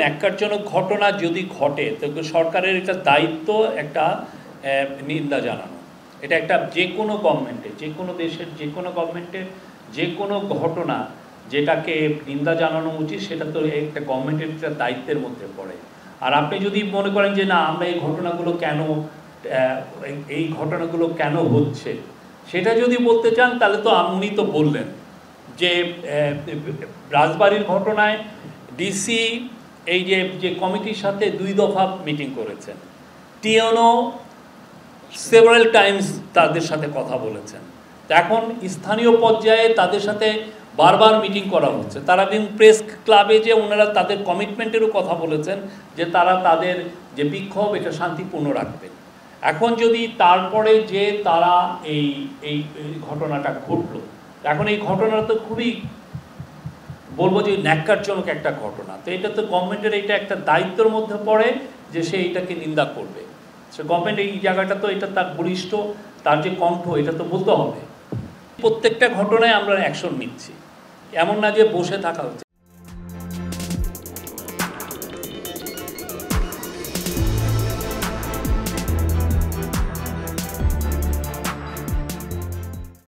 ন্যাক্কারজনক ঘটনা যদি ঘটে তো সরকারের একটা দায়িত্ব একটা নিন্দা জানানো। এটা একটা যে কোনো গভর্নমেন্টে, যে কোনো দেশের যে কোনো গভর্নমেন্টের যে কোনো ঘটনা যেটাকে নিন্দা জানানো উচিত, সেটা তো একটা গভর্নমেন্টের একটা দায়িত্বের মধ্যে পড়ে। আর আপনি যদি মনে করেন যে না আমরা এই ঘটনাগুলো কেন হচ্ছে সেটা যদি বলতে চান, তাহলে তো উনি তো বললেন যে রাজবাড়ির ঘটনায় ডিসি এই যে কমিটির সাথে 2 দফা মিটিং করেছেন, টিএনও সেভারাল টাইমস তাদের সাথে কথা বলেছেন। এখন স্থানীয় পর্যায়ে তাদের সাথে বারবার মিটিং করা হচ্ছে। তারা প্রেস ক্লাবে যে ওনারা তাদের কমিটমেন্টেরও কথা বলেছেন যে তারা তাদের যে বিক্ষোভ এটা শান্তিপূর্ণ রাখবেন। এখন যদি তারপরে যে তারা এই ঘটনাটা ঘটলো, এখন এই ঘটনাটা তো খুবই বলবো যে ন্যাক্কারজনক একটা ঘটনা। তো এটা তো গভর্নমেন্টের এটা একটা দায়িত্বের মধ্যে পড়ে যে সে এটাকে নিন্দা করবে। সে গভর্নমেন্ট এই জায়গাটা তো এটা তার বলিষ্ঠ, তার যে কণ্ঠ এটা তো বলতে হবে। প্রত্যেকটা ঘটনায় আমরা অ্যাকশন নিচ্ছি, এমন না যে বসে থাকা হচ্ছে।